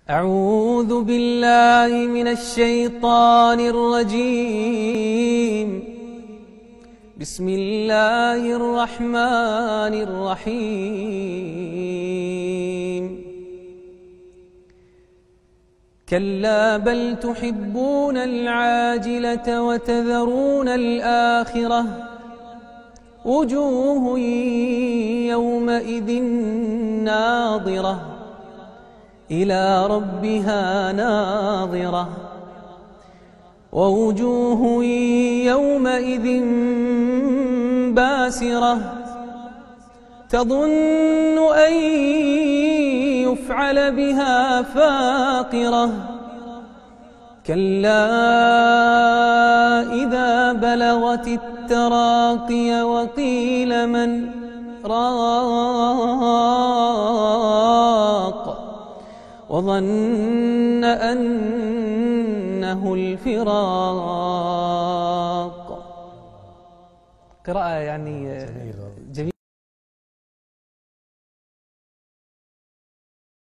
أعوذ بالله من الشيطان الرجيم. بسم الله الرحمن الرحيم. كلا بل تحبون العاجلة وتذرون الآخرة وجوه يومئذ ناظرة إلى ربها ناظرة ووجوه يومئذ باسرة تظن أن يفعل بها فاقرة كلا إذا بلغت التراقي وقيل من راق وظن أنه الفراق. قراءة يعني جميلة.